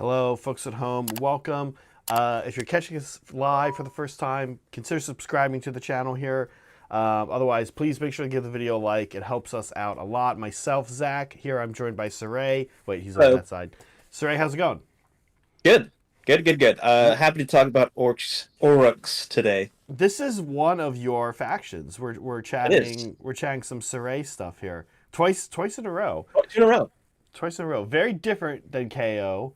Hello, folks at home. Welcome. If you're catching us live for the first time, consider subscribing to the channel here. Otherwise, please make sure to give the video a like. It helps us out a lot. Myself, Zach. Here I'm joined by Saray. Wait, he's on that side. Saray, how's it going? Good. Good. Happy to talk about Oryx today. This is one of your factions. We're chatting. We're chatting some Saray stuff here. Twice in a row. Two in a row. Twice in a row. Very different than KO.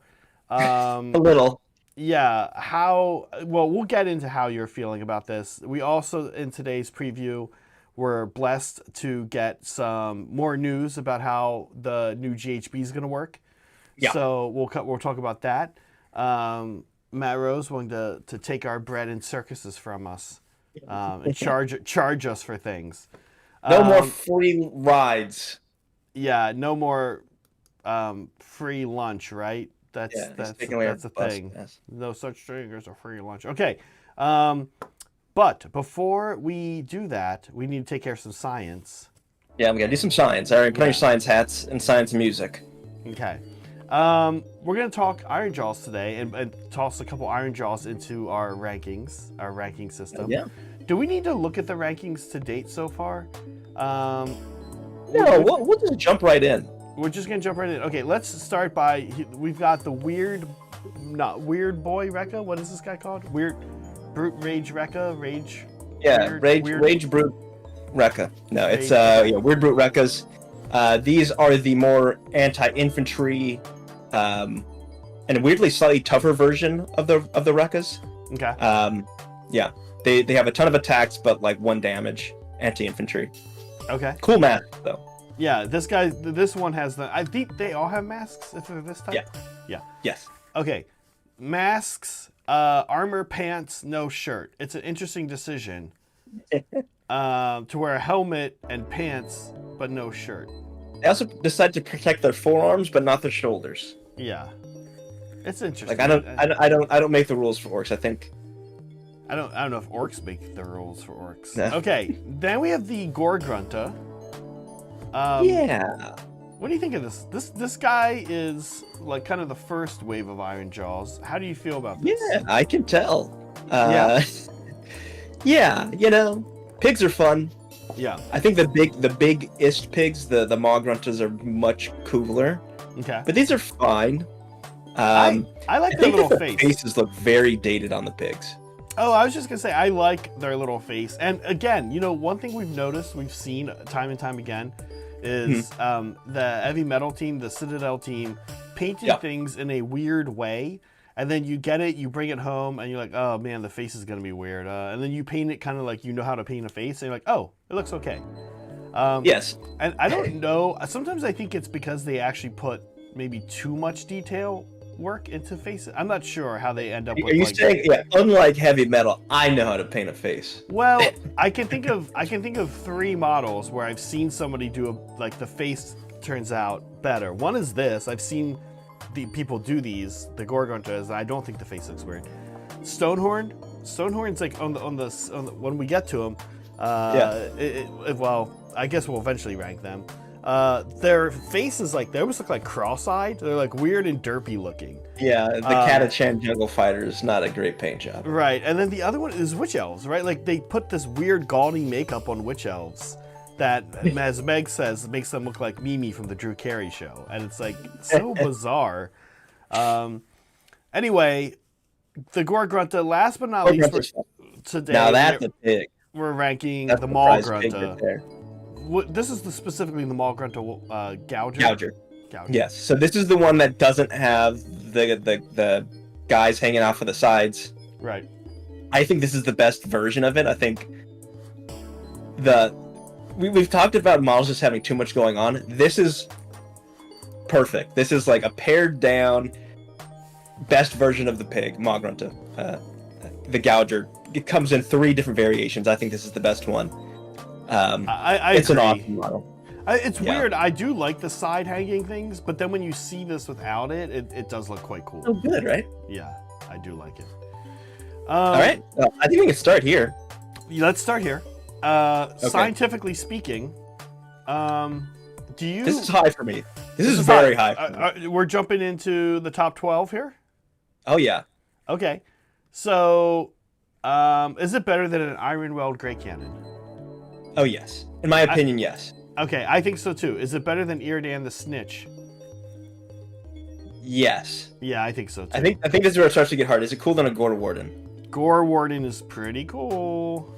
A little. Yeah, well, we'll get into how you're feeling about this. We also, in today's preview, were blessed to get some more news about how the new GHB is going to work. Yeah. So we'll talk about that. Matt Rose willing to take our bread and circuses from us and charge us for things. No more free rides. Yeah, no more free lunch, right? That's a thing. Yes. No such thing as a free lunch. Okay. But before we do that, we need to take care of some science. Yeah, we gotta do some science. All right, put on your science hats and science music. Okay. We're gonna talk Ironjawz today and toss a couple Ironjawz into our rankings, our ranking system. Yeah. Do we need to look at the rankings to date so far? No, we'll just jump right in. We're just gonna jump right in. Okay, let's start by, we've got the weird boy Rekka. What is this guy called? Weird brute rage Rekka. Rage. Yeah, rage brute Rekka. No, it's weird brute Rekkas. These are the more anti-infantry, and a weirdly slightly tougher version of the Rekkas. Okay. Yeah, they have a ton of attacks, but like 1 damage. Anti-infantry. Okay. Cool mask though. Yeah, this one has I think they all have masks if they're this type. Yeah. Yes. Okay. Masks, armor, pants, no shirt. It's an interesting decision. To wear a helmet and pants, but no shirt. They also decide to protect their forearms, but not their shoulders. Yeah. It's interesting. Like I don't make the rules for orcs. I don't know if orcs make the rules for orcs. No. Okay. Then we have the Gorgrunta. Yeah. What do you think of this? This guy is like kind of the first wave of Ironjawz. How do you feel about this? Yeah, I can tell. Yeah. Yeah, pigs are fun. Yeah. I think the biggest pigs, the Mogruntas, are much cooler. Okay. But these are fine. I like their little face. Faces look very dated on the pigs. Oh, I was just gonna say I like their little face. And again, one thing we've seen time and time again, is the heavy metal team, the Citadel team, painting things in a weird way, and then you get it, you bring it home, and you're like, oh man, the face is gonna be weird, and then you paint it kind of like you know how to paint a face, and you're like, oh, it looks okay. Yes. And I don't know. Sometimes I think it's because they actually put maybe too much detail work into faces. I'm not sure how they end up with. Are you saying, unlike heavy metal, I know how to paint a face? Well, I can think of 3 models where I've seen somebody do the face turns out better. One is this. I've seen the people do these, the Gorgontas, and I don't think the face looks weird. Stonehorn's like on the when we get to them. Well, I guess we'll eventually rank them. Their faces, they almost look like cross-eyed. They're like weird and derpy looking. Yeah, the Catachan Jungle Fighter is not a great paint job. Right, and then the other one is witch elves, right? Like they put this weird gaudy makeup on witch elves that, as Meg says, makes them look like Mimi from the Drew Carey show, and it's like so bizarre. Anyway, the Gorgrunta. Last but not least, today. Now that's a pig. We're ranking the Maulgrunta. This is specifically the Maulgrunta Gouger. Yes. So this is the one that doesn't have the guys hanging off of the sides. Right. I think this is the best version of it. I think we've talked about models just having too much going on. This is perfect. This is like a pared down best version of the pig, Maulgrunta. The Gouger. It comes in 3 different variations. I think this is the best one. It's agree. an awesome model. It's weird. I do like the side hanging things, but then when you see this without it, it does look quite cool. Oh, good, right? Yeah, I do like it. All right. I think we can start here. Let's start here. Okay. Scientifically speaking, do you... This is high for me. This is very high. We're jumping into the top 12 here? Oh yeah. Okay. So, is it better than an Iron Weld Great Cannon? Oh yes. In my opinion, yes. Okay, I think so too. Is it better than Iridan the Snitch? Yes. Yeah, I think so too. I think this is where it starts to get hard. Is it cooler than a Gore Warden? Gore Warden is pretty cool.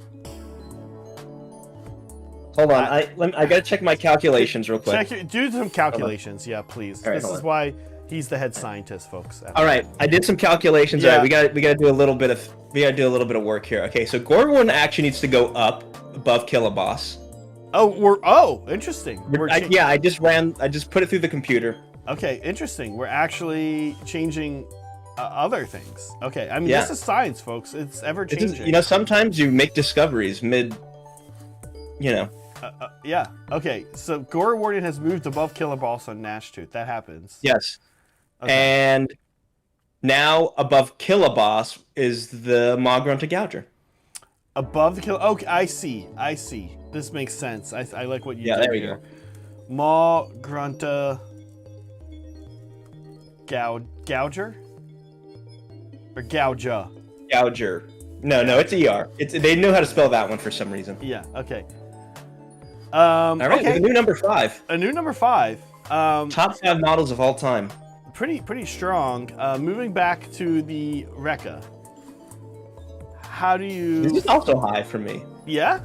Hold on, I gotta check my calculations real quick. Do some calculations, yeah, please. Right, this is why he's the head scientist, folks. All right, I did some calculations. Yeah. All right, we gotta do a little bit of work here. Okay, so Gore Warden actually needs to go up above Killaboss. Interesting. I just put it through the computer. Okay, interesting. We're actually changing other things. Okay, I mean, Yeah. this is science, folks. It's ever changing. Sometimes you make discoveries mid. Yeah. Okay, so Gore Warden has moved above Killaboss on Gnashtooth. That happens. Yes. Okay. And now above Killaboss is the Magrunta Gouger. Above the kill. Okay, I see. This makes sense. I like what you did there we here. Maw Grunta Gouger? Or Gouja? Gouger. No, it's ER. They know how to spell that one for some reason. Yeah, okay. All right, okay. a new number 5. A new number 5. Top 5 models of all time. Pretty strong. Moving back to the Rekka. How do you... This is also high for me. Yeah?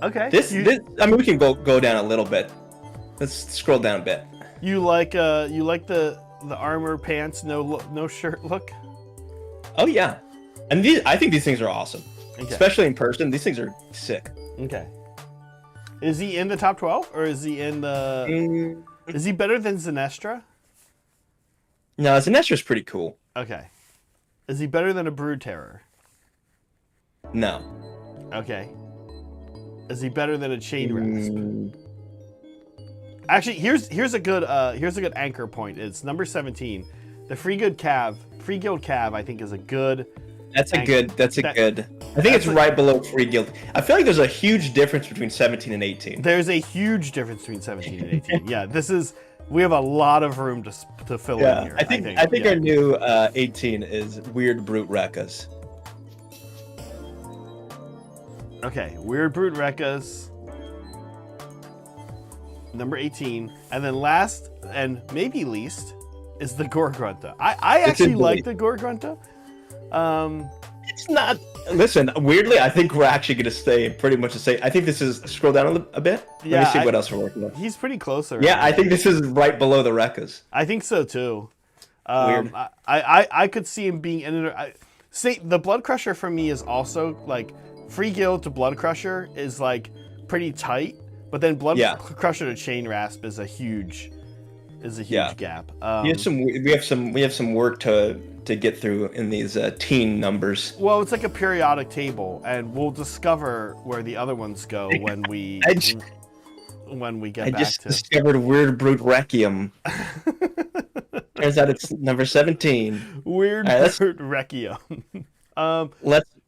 Okay. I mean, we can go down a little bit. Let's scroll down a bit. You like the armor pants, no shirt look? Oh yeah, and I think these things are awesome, Okay. especially in person. These things are sick. Okay. Is he in the top 12 or is he in the? Is he better than Zenestra? No, Zenestra's pretty cool. Okay. Is he better than a Brood Terror? No. Okay. Is he better than a Chain Rasp? Actually, here's a good anchor point. It's number 17. The Free Guild Cav, I think, is a good. That's a good. I think it's right below Free Guild. I feel like there's a huge difference between 17 and 18. There's a huge difference between 17 and 18. Yeah, we have a lot of room to fill in here. I think our new 18 is Weird Brute Rekkas. Okay, Weird Brute Rekkas. Number 18. And then last, and maybe least, is the Gore Grunta. I actually like the Gore Grunta. It's not... Listen, weirdly, I think we're actually going to stay pretty much the same. I think this is... Scroll down a bit. Yeah, Let me see what else we're working on. He's pretty close. Yeah, I think this is right below the Rekkas. I think so, too. Weird. I could see him being... See, the Blood Crusher for me is also, like... Free Guild to Blood Crusher is, like, pretty tight. But then Blood Crusher to Chain Rasp is a huge gap. We have some work to get through in these teen numbers. Well, it's like a periodic table, and we'll discover where the other ones go when we get back to. I just discovered Weird Brute Requiem. Turns out it's number 17. Weird Brute Requiem.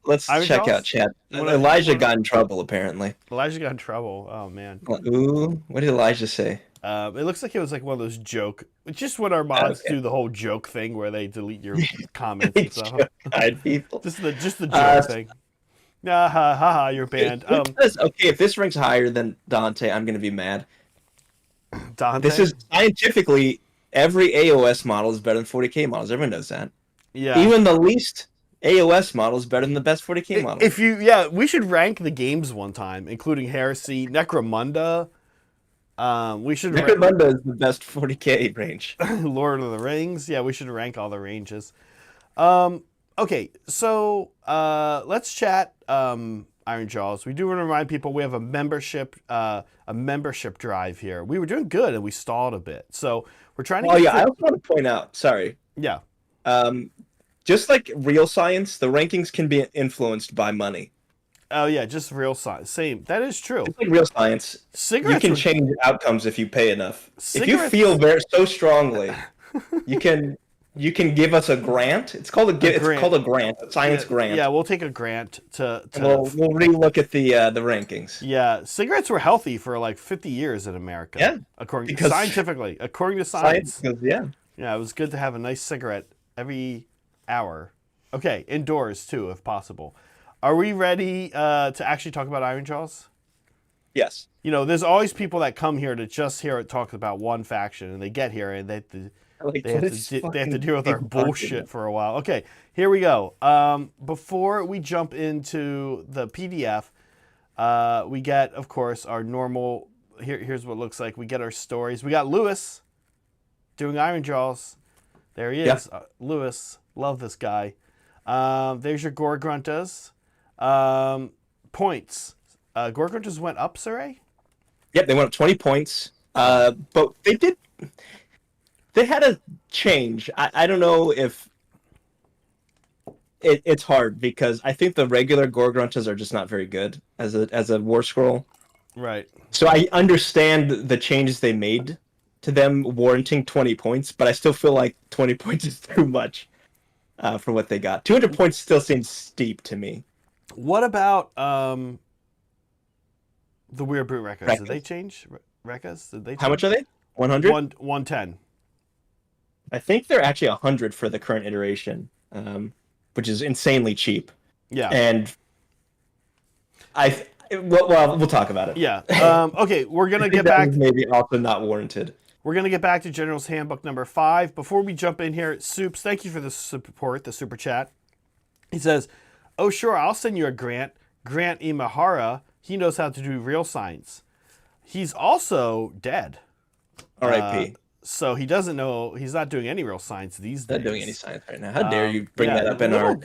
Let's check out chat. Elijah got in trouble, apparently. Elijah got in trouble. Oh, man. Ooh, what did Elijah say? It looks like it was like one of those joke... It's just when our mods do the whole joke thing where they delete your comments and stuff. People. Just the joke thing. Ha ha ha, you're banned. Okay, if this ranks higher than Dante, I'm going to be mad. Dante? This is scientifically... Every AOS model is better than 40k models. Everyone knows that. Yeah. Even the least... AOS model is better than the best 40k model. We should rank the games one time, including Heresy, Necromunda. Necromunda is the best 40k range. Lord of the Rings. Yeah, we should rank all the ranges. Okay, so let's chat Ironjawz. We do want to remind people we have a membership drive here. We were doing good and we stalled a bit, so we're trying to. I also want to point out. Sorry. Yeah. Just like real science, the rankings can be influenced by money. Oh yeah, just real science. Same. That is true. Just like real science, you can change outcomes if you pay enough. If you feel so strongly, you can give us a grant. It's called a grant, a science grant. Yeah, we'll take a grant to we'll relook at the rankings. Yeah, cigarettes were healthy for like 50 years in America. Yeah, according to science. Yeah, Yeah, it was good to have a nice cigarette every hour. Okay, indoors too, if possible. Are we ready to actually talk about Ironjawz? Yes. You know, there's always people that come here to just hear it talk about one faction, and they get here and they have to deal with our bullshit for a while. Okay, here we go. Before we jump into the PDF, we get, of course, our normal. Here's what it looks like. We get our stories. We got Lewis doing Ironjawz. There he is. Yeah. Lewis, love this guy. There's your Gore Gruntas. Points. Gore Gruntas went up, Saray? Yep, they went up 20 points. But they had a change. I don't know if it's hard because I think the regular Gore Gruntas are just not very good as a war scroll. Right. So I understand the changes they made to them warranting 20 points, but I still feel like 20 points is too much for what they got. 200 points still seems steep to me. What about the Weird Brute Rekkas? Did they change Rekkas? Did they change? How much are they? 100? 110. I think they're actually 100 for the current iteration, which is insanely cheap. Yeah. And we'll talk about it. Yeah. Okay, we're going to get back. Maybe also not warranted. We're going to get back to General's Handbook number 5. Before we jump in here, Soups, thank you for the support, the super chat. He says, oh, sure, I'll send you a Grant. Grant Imahara, he knows how to do real science. He's also dead. R.I.P. So he doesn't know, he's not doing any real science these days. Not doing any science right now. How dare you bring that up in our...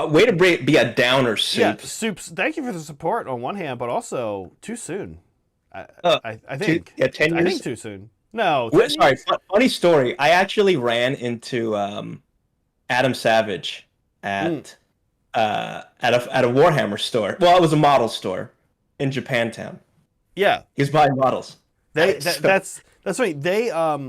Way to be a downer, Soups. Yeah, Soups, thank you for the support on one hand, but also too soon. I think. 10 years? I think too soon. No. Sorry, funny story. I actually ran into Adam Savage at a Warhammer store. Well, it was a model store in Japantown. Yeah. He was buying models. That's right. They are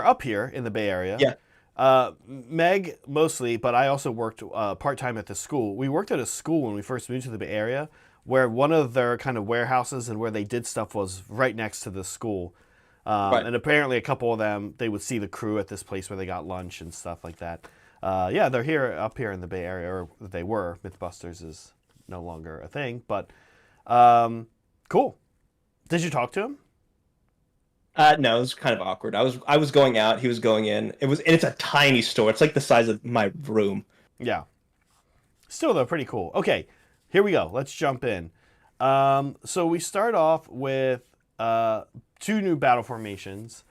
up here in the Bay Area. Yeah. Meg mostly, but I also worked part-time at the school. We worked at a school when we first moved to the Bay Area, where one of their kind of warehouses and where they did stuff was right next to the school. Right. And apparently a couple of them, they would see the crew at this place where they got lunch and stuff like that. Yeah, they're up here in the Bay Area, or they were. Mythbusters is no longer a thing, but cool. Did you talk to him? No, it was kind of awkward. I was going out, he was going in. It's a tiny store. It's like the size of my room. Yeah. Still though, pretty cool. Okay, here we go. Let's jump in. So we start off with 2 new battle formations.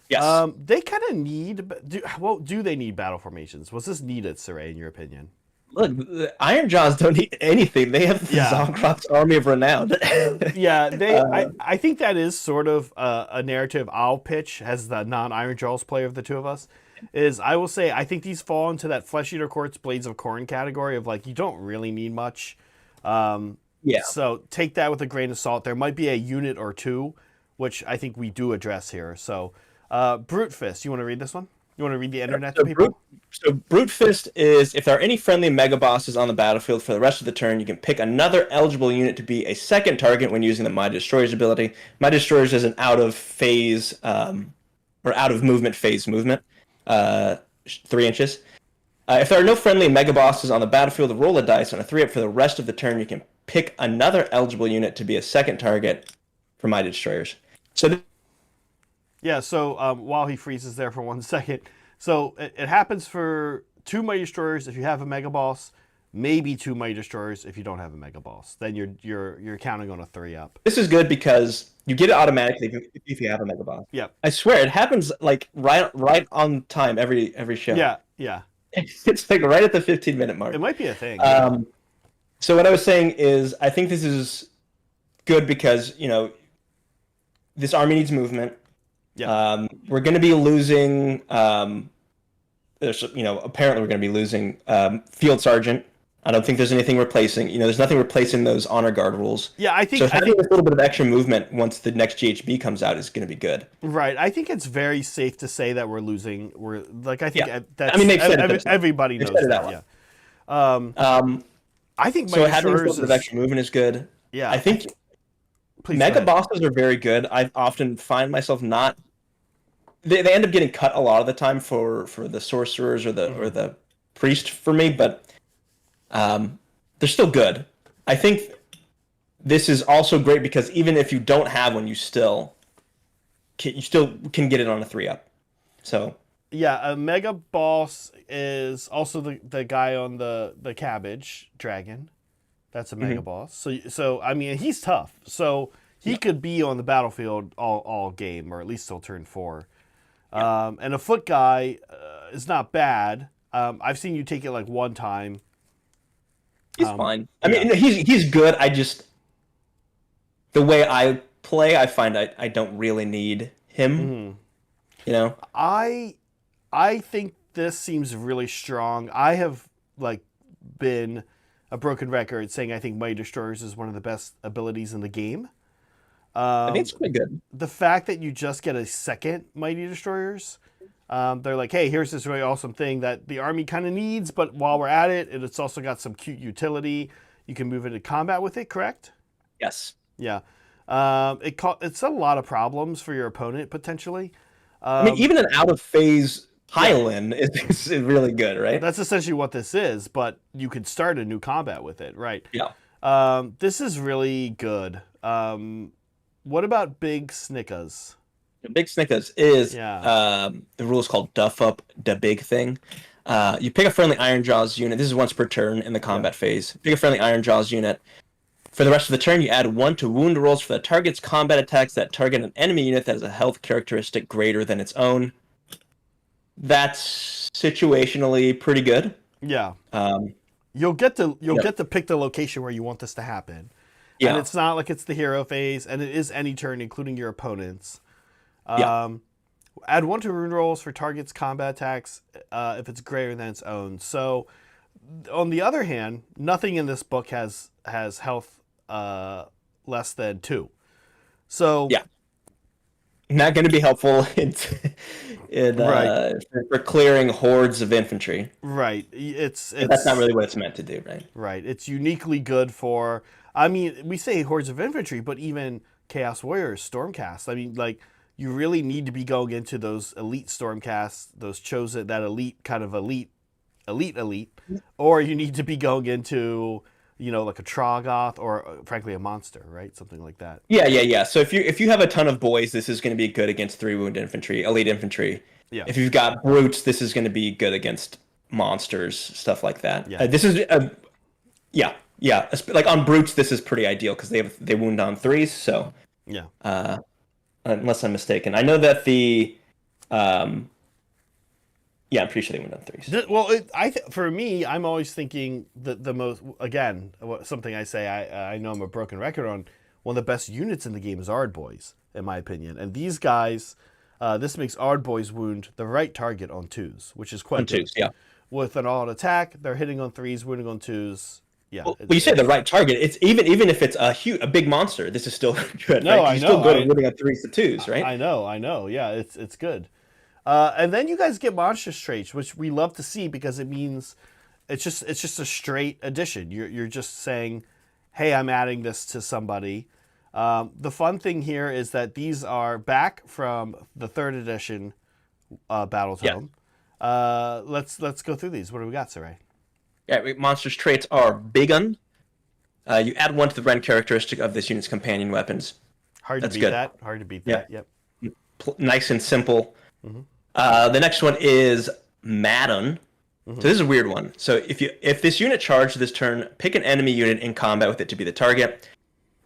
Yes. They kind of need. Do they need battle formations? Was this needed, Saray, in your opinion? Look, the Ironjawz don't need anything. They have the Zonkrop's Army of Renown. Yeah, I think that is sort of a narrative I'll pitch as the non-Ironjawz player of the two of us. Is I will say I think these fall into that Flesh Eater Courts Blades of Khorne category of like you don't really need much. Yeah. So take that with a grain of salt. There might be a unit or two, which I think we do address here. So Brute Fist, you want to read this one? You want to read the internet to people? Brute Fist is, if there are any friendly mega bosses on the battlefield for the rest of the turn, you can pick another eligible unit to be a second target when using the My Destroyers ability. My Destroyers is an out of phase, or out of movement phase movement, 3 inches. If there are no friendly mega bosses on the battlefield, roll a dice on a 3-up for the rest of the turn. You can pick another eligible unit to be a second target for My Destroyers. So yeah, so while he freezes there for 1 second, so it happens for 2 Mighty Destroyers if you have a Mega Boss, maybe 2 Mighty Destroyers if you don't have a Mega Boss. Then you're counting on a 3-up. This is good because you get it automatically if you have a Mega Boss. Yeah. I swear it happens like right on time every show. Yeah. It's like right at the 15-minute mark. It might be a thing. So what I was saying is I think this is good because this army needs movement. Yeah. We're going to be losing. Apparently we're going to be losing Field Sergeant. I don't think there's anything replacing. There's nothing replacing those honor guard rules. Yeah, I think so. Having a little bit of extra movement once the next GHB comes out is going to be good. Right. I think it's very safe to say that we're losing. That's. I mean, they've said it. Everybody knows that. Yeah. I think so. Having a little bit of extra movement is good. Yeah. I think. Mega bosses are very good. I often find myself not they end up getting cut a lot of the time for the sorcerers or the priest for me, but they're still good. I think this is also great because even if you don't have one, you still can get it on a 3-up. So Yeah, a mega boss is also the guy on the cabbage dragon. That's a mega boss. So I mean, he's tough. So he could be on the battlefield all game, or at least till turn 4. And a foot guy is not bad. I've seen you take it like one time. he's fine. I mean, he's good. I just the way I play, I find I don't really need him. You know, I think this seems really strong. I have like been a broken record saying I think Mighty Destroyers is one of the best abilities in the game. I think it's pretty good. The fact that you just get a second Mighty Destroyers, they're like, hey, here's this really awesome thing that the army kind of needs, but while we're at it, it's also got some cute utility. You can move into combat with it, correct? Yes. Yeah. It's a lot of problems for your opponent, potentially. I mean, even an out-of-phase Hylian is really good, right? That's essentially what this is, but you could start a new combat with it, right? Yeah. This is really good. What about Big Snickas? Big Snickers is Yeah. the rule is called Duff Up the Big Thing. You pick a friendly Ironjawz unit. This is once per turn in the combat phase. Pick a friendly Ironjawz unit. For the rest of the turn, you add 1 to wound rolls for the target's combat attacks that target an enemy unit that has a health characteristic greater than its own. That's situationally pretty good. Yeah. You'll get to pick the location where you want this to happen. Yeah. And it's not like it's the hero phase, and it is any turn, including your opponent's. Add 1 to wound rolls for target's combat attacks if it's greater than its own. So, on the other hand, nothing in this book has health less than 2. So yeah, not going to be helpful for clearing hordes of infantry. Right. It's that's not really what it's meant to do, right? Right. It's uniquely good for. I mean, we say hordes of infantry, but even Chaos Warriors, Stormcast. I mean, like, you really need to be going into those elite Stormcasts, those chosen, that elite kind of elite, or you need to be going into, like a Troggoth or frankly a monster, right? Something like that. Yeah. So if you have a ton of boys, this is going to be good against 3 wound infantry, elite infantry. Yeah. If you've got brutes, this is going to be good against monsters, stuff like that. Yeah. This is yeah. Like on brutes, this is pretty ideal because they wound on 3s. So yeah. Unless I'm mistaken, I know that the yeah, I'm pretty sure they went on 3s. Well, for me, I'm always thinking the most, again, something I say, I know I'm a broken record on, one of the best units in the game is Ard Boys, in my opinion. And these guys, this makes Ard Boys wound the right target on 2s, which is quite on 2s, yeah. With an all attack, they're hitting on 3s, wounding on 2s. Yeah. Well, you say the right target. It's even if it's a big monster, this is still good. No, right? I know. Still good at winning on 3s to 2s, right? I know. Yeah, it's good. And then you guys get monstrous traits, which we love to see because it means it's just a straight addition. You're just saying, hey, I'm adding this to somebody. The fun thing here is that these are back from the 3rd edition Battletome. Yeah. Let's go through these. What do we got, Sarai? Yeah, monstrous traits are Big Un. You add 1 to the rend characteristic of this unit's companion weapons. Hard to beat that. Yep. Nice and simple. The next one is Madden. So this is a weird one. So if this unit charged this turn, pick an enemy unit in combat with it to be the target.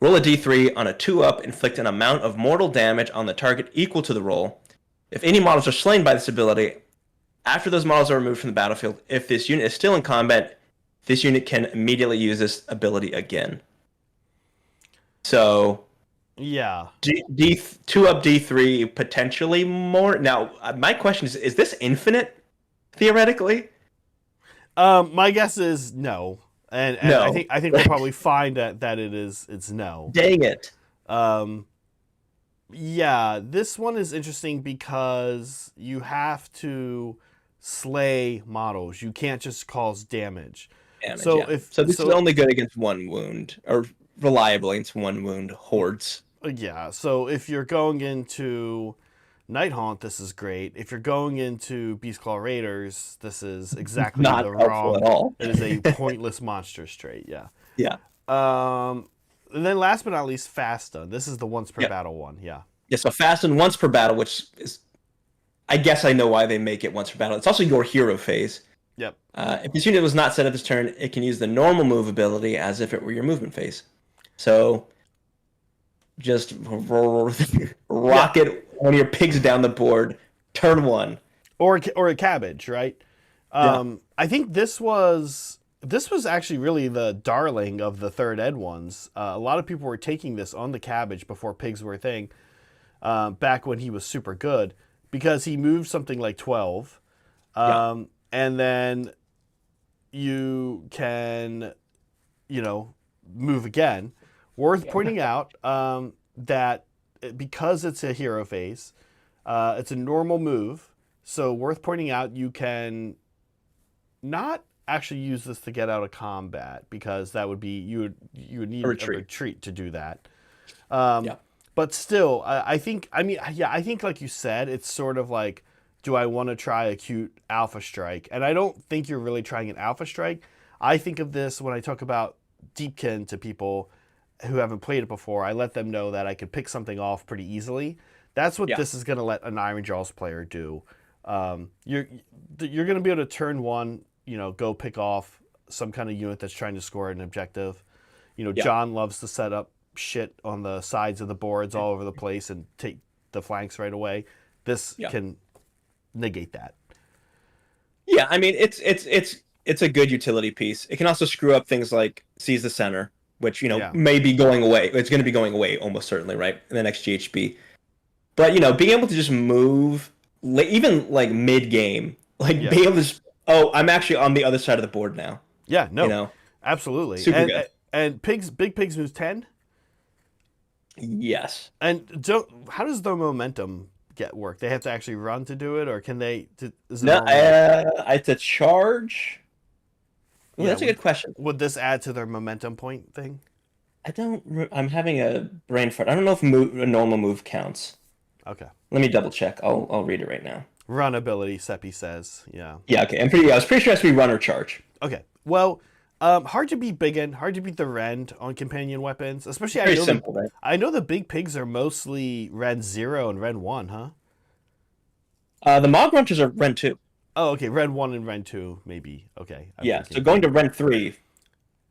Roll a d3 on a 2-up, inflict an amount of mortal damage on the target equal to the roll. If any models are slain by this ability, after those models are removed from the battlefield, if this unit is still in combat, this unit can immediately use this ability again. So yeah, 2-up D3 potentially more. Now, my question is this infinite theoretically? My guess is no, and no. I think we'll probably find that it's no. Dang it. Yeah, this one is interesting because you have to slay models. You can't just cause damage. So this is only good against 1 wound, or reliable against 1 wound hordes. Yeah, so if you're going into Nighthaunt, this is great. If you're going into Beastclaw Raiders, this is exactly Not the helpful wrong. at all. It is a pointless monster trait. Yeah. Yeah. And then last but not least, Fasta. This is the once per battle one. Yeah. Yeah. So fasten once per battle, which is, I guess I know why they make it once per battle. It's also your hero phase. Yep. If this unit was not set up this turn, it can use the normal move ability as if it were your movement phase. So just rocket one of your pigs down the board, turn one. Or a cabbage, right? I think this was actually really the darling of the third ed ones. A lot of people were taking this on the cabbage before pigs were a thing, back when he was super good, because he moved something like 12. And then you can, move again. Worth pointing out that because it's a hero phase, it's a normal move. So worth pointing out, you can not actually use this to get out of combat, because that would be you would need a retreat to do that. But still, I think like you said, it's sort of like, do I want to try a cute Alpha Strike? And I don't think you're really trying an Alpha Strike. I think of this when I talk about Deepkin to people who haven't played it before. I let them know that I could pick something off pretty easily. That's what this is going to let an Ironjawz player do. You're going to be able to turn one, go pick off some kind of unit that's trying to score an objective. John loves to set up shit on the sides of the boards all over the place and take the flanks right away. This can negate that. Yeah, I mean it's a good utility piece. It can also screw up things like seize the center, which may be going away. It's going to be going away almost certainly, right, in the next GHB. But being able to just move, even like mid game, being able to just, I'm actually on the other side of the board now. Yeah, no, absolutely. Super good. And big pigs moves 10. Yes. And how does the momentum work? They have to actually run to do it, or can they? It's a charge. Ooh, that's a good question. Would this add to their momentum point thing? I'm having a brain fart. I don't know if a normal move counts. Okay. Let me double check. I'll read it right now. Run ability, Seppi says. Yeah. Yeah. Okay. I was pretty sure it has to be run or charge. Okay. Well, hard to beat Biggin, hard to beat the Rend on companion weapons, especially. Very simple, right? I know the big pigs are mostly Rend 0 and Rend 1, huh? The Mog Runters are Rend 2. Oh, okay. Rend 1 and Rend 2, maybe. Okay. So going to Rend 3. With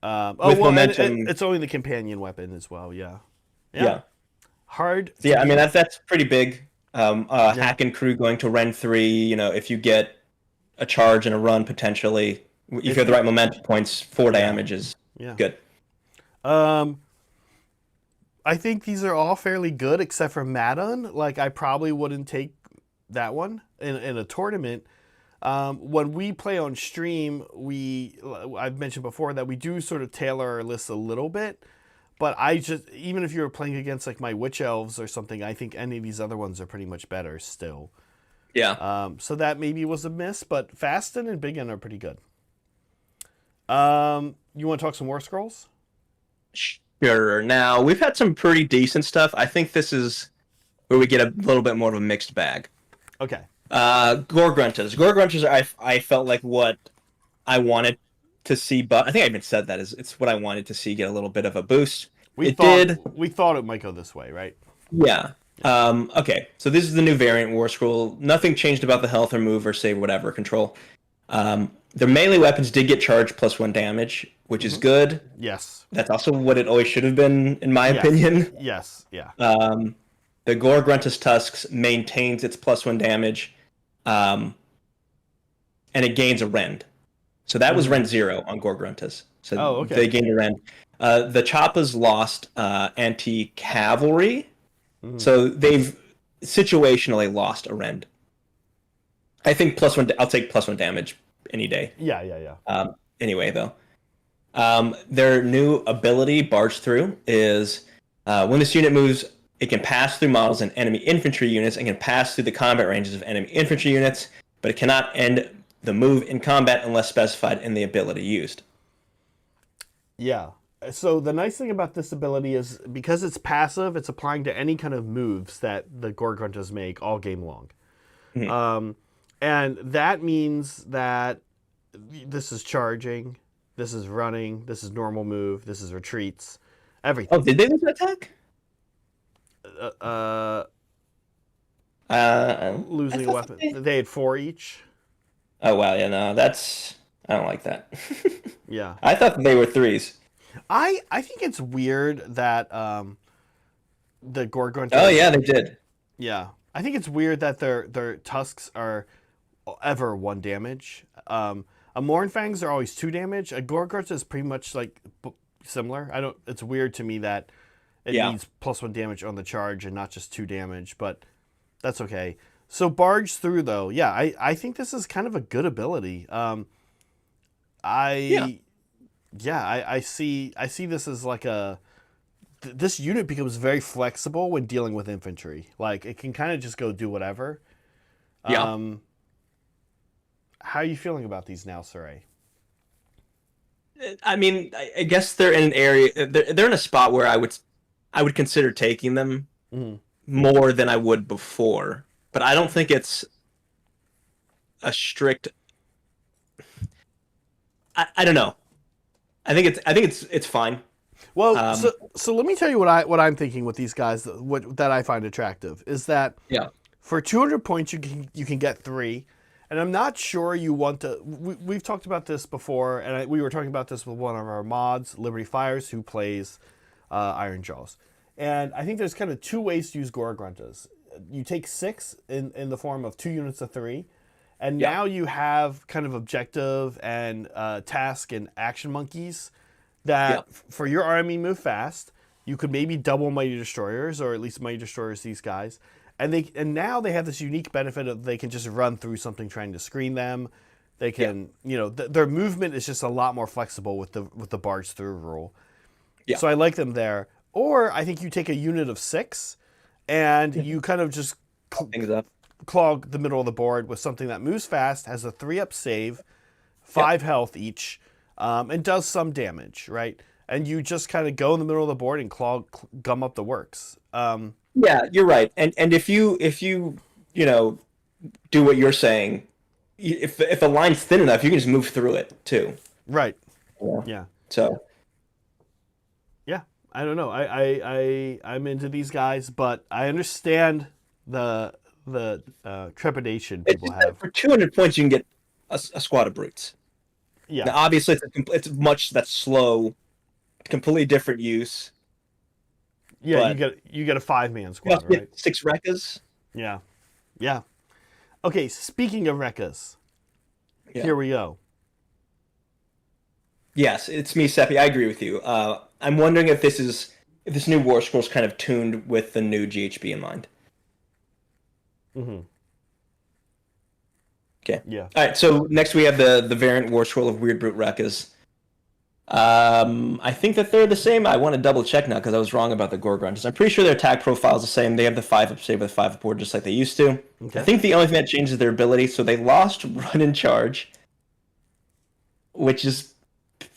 momentum, it's only the companion weapon as well. Yeah. Hard. So I mean that's pretty big. Hack and crew going to Rend 3. If you get a charge and a run potentially, if you have the right momentum points, 4 damage is good. I think these are all fairly good except for Madon. Like, I probably wouldn't take that one in a tournament. When we play on stream, I've mentioned before that we do sort of tailor our lists a little bit. But even if you were playing against like my Witch Elves or something, I think any of these other ones are pretty much better still. Yeah. So that maybe was a miss, but Fasten and Biggin are pretty good. You want to talk some War Scrolls? Sure. Now, we've had some pretty decent stuff. I think this is where we get a little bit more of a mixed bag. Okay. Gore-Gruntas. Gore-Gruntas, I felt like what I wanted to see, but I think I even said that it's what I wanted to see get a little bit of a boost. We thought it might go this way, right? Yeah. Okay, so this is the new variant War Scroll. Nothing changed about the health or move or save whatever control. Their melee weapons did get charged +1 damage, which is good. Yes. That's also what it always should have been, in my opinion. Yes, yeah. The Gore-Gruntas Tusks maintains its +1 damage, and it gains a Rend. So that was Rend 0 on Gore-Gruntas. So they gained a Rend. The Chappas lost anti-cavalry, so they've situationally lost a Rend. I think +1. I'll take +1 damage any day. Yeah. Anyway, though, their new ability, Barge Through, is when this unit moves, it can pass through models and enemy infantry units and can pass through the combat ranges of enemy infantry units, but it cannot end the move in combat unless specified in the ability used. Yeah. So the nice thing about this ability is because it's passive, it's applying to any kind of moves that the Gore-gruntas make all game long. Mhm. And that means that this is charging, this is running, this is normal move, this is retreats, Oh, everything. did they lose an attack? Uh, uh, I losing thought that weapons. they. They had 4 each. Oh wow, yeah, no, that's I don't like that. Yeah. I thought they were threes. I think it's weird that the Oh Gore-gruntas. yeah, they did. Yeah. I think it's weird that their tusks are ever 1 damage. A Mournfangs are always 2 damage. A Gorgurts is pretty much like similar. I don't. It's weird to me that it Yeah, needs +1 damage on the charge and not just 2 damage, but that's okay. So barge through though, yeah, I think this is kind of a good ability. yeah, I yeah, I see this as like this unit becomes very flexible when dealing with infantry. Like it can kind of just go do whatever. yeah. Um, how are you feeling about these now, Saray? I mean, I guess they're in an area. They're in a spot where I would consider taking them Mm-hmm. more than I would before. But I don't think it's a strict. I don't know. I think it's fine. Well, Um, so let me tell you what I'm thinking with these guys. What that I find attractive is that yeah, for 200 points you can get 3, and I'm not sure you want to. We've talked about this before, and we were talking about this with one of our mods, Liberty Fires, who plays Ironjawz, and I think there's kind of 2 ways to use Gore-gruntas. You take 6 in the form of 2 units of 3, and yeah, now you have kind of objective and task and action monkeys yeah, that for your army move fast. You could maybe double mighty destroyers, or at least mighty destroyers. These guys, and now they have this unique benefit of they can just run through something trying to screen them. They yeah, can, their movement is just a lot more flexible with the barge through rule. yeah. So I like them there. Or I think you take a unit of 6, and you kind of just Things up. clog the middle of the board with something that moves fast, has a 3-up save, Yeah. 5 health each, and does some damage, right? And you just kind of go in the middle of the board and gum up the works. Yeah, you're right. And if you know do what you're saying, if the line's thin enough, you can just move through it too. Right. Yeah. Yeah. So Yeah. I don't know. I'm into these guys, but I understand the trepidation it's people just that have. for 200 points, you can get a squad of brutes. Yeah. Now, obviously, it's much that's slow, completely different use, Yeah. but You get a 5-man you also squad, right? get 6 Rekkas. Yeah. Yeah. Okay. Speaking of Rekkas, Yeah. here we go. Yes, it's me, Seppi. I agree with you. I'm wondering if this new War Scroll's kind of tuned with the new GHB in mind. Mm-hmm. Okay. Yeah. All right. So next we have the variant War Scroll of Weird Brute Rekkas. I think that they're the same. I want to double check now because I was wrong about the Gore-gruntas. I'm pretty sure their attack profile is the same. They have the 5-up save with 5-up board just like they used to. Okay. I think the only thing that changes their ability, so they lost Run and Charge, which is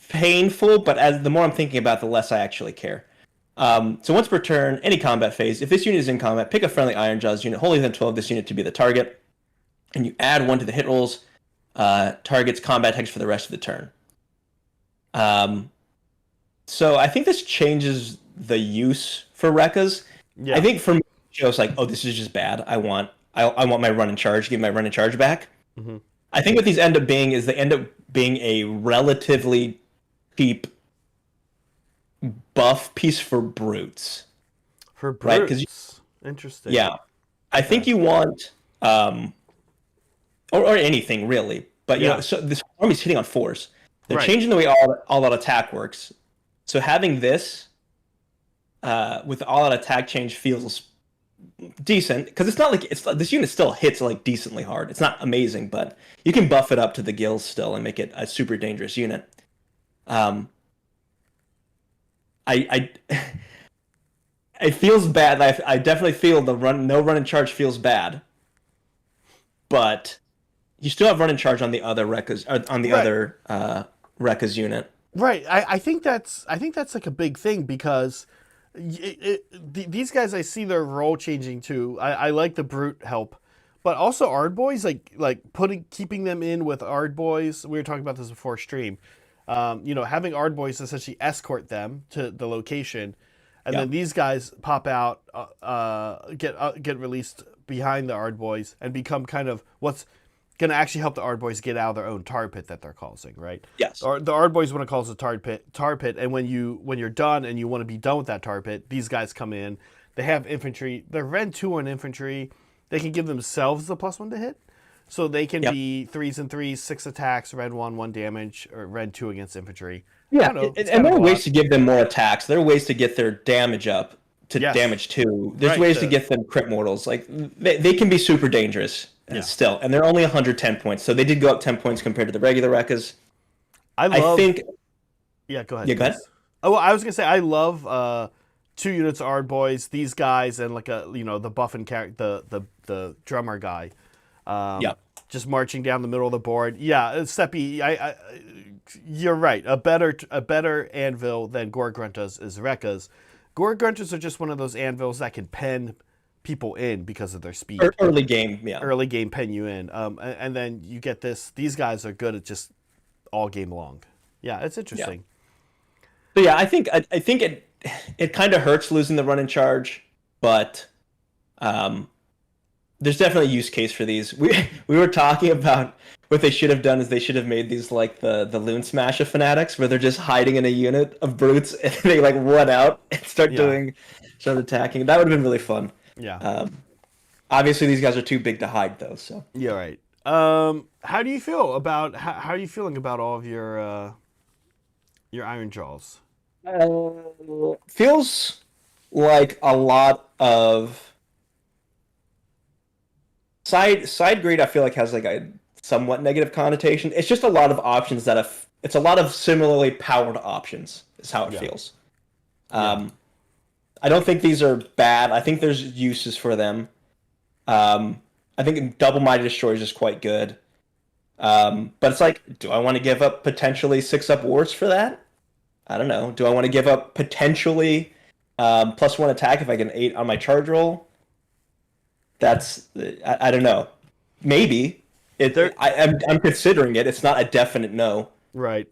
painful, but as the more I'm thinking about it, the less I actually care. So once per turn, any combat phase, if this unit is in combat, pick a friendly Ironjawz unit, wholly within 12 this unit to be the target, and you add 1 to the hit rolls, target's combat text for the rest of the turn. So I think this changes the use for Rekkas. Yeah. I think for me, it was like, oh, this is just bad. I want my run and charge, give my run and charge back. Mm-hmm. I think what these end up being is they end up being a relatively cheap buff piece for brutes. For Right, 'cause brutes. Interesting. Yeah, I think you want or anything really, but Yeah. so this army's hitting on 4s. They're Right. changing the way all that attack works. So having this with all that attack change feels decent because it's not like this unit still hits like decently hard. It's not amazing, but you can buff it up to the gills still and make it a super dangerous unit. I it feels bad. I definitely feel the no run and charge feels bad, but you still have run and charge on the other Rekkas, on the Right. other Rekkas unit. Right. I think that's like a big thing because these guys, I see their role changing too. I like the brute help, but also Ard boys, like keeping them in with Ard boys. We were talking about this before stream. Having Ard boys essentially escort them to the location, and Yeah. then these guys pop out, get released behind the Ard boys, and become kind of what's going to actually help the Ard boys get out of their own tar pit that they're causing, right? Yes. Or the Ard boys want to cause a tar pit, and when you're done and you want to be done with that tar pit, these guys come in. They have infantry. They're Ren 2 on infantry. They can give themselves the +1 to hit. So they can be 3s and 3s, 6 attacks, Red 1, 1 damage, or Red 2 against infantry. Yeah, Know, and there are ways to give them more attacks. There are ways to get their damage up to damage 2. There's ways to get them crit mortals. Like they can be super dangerous still, and they're only 110 points. So they did go up 10 points compared to the regular Rekkas. I think. Yeah, go ahead. Yeah, go ahead. Oh, well, I was gonna say I love 2 units of Ard boys. These guys and like the buffing character, the drummer guy. Just marching down the middle of the board. Yeah, Seppi, you're right. A better anvil than Gore Gruntas is Rekkas. Gore Gruntas are just one of those anvils that can pen people in because of their speed. Early game, yeah. Early game pen you in. And then you get this. These guys are good at just all game long. Yeah, it's interesting. So yeah, I think it kind of hurts losing the run in charge, but there's definitely a use case for these. We were talking about what they should have done is they should have made these like the Loon Smasher fanatics where they're just hiding in a unit of brutes and they like run out and start attacking. That would have been really fun. Yeah. Obviously these guys are too big to hide though, so. Yeah, right. How do you feel about how are you feeling about all of your Ironjawz? Feels like a lot of side grade. I feel like has like a somewhat negative connotation. It's just a lot of options it's a lot of similarly powered options is how it feels. I don't think these are bad. I think there's uses for them. I think Double Mighty Destroyer is just quite good. But it's like, do I want to give up potentially 6-up wars for that? I don't know. Do I want to give up potentially +1 attack if I get an 8 on my charge roll? I don't know. Maybe. I'm considering it. It's not a definite no. Right.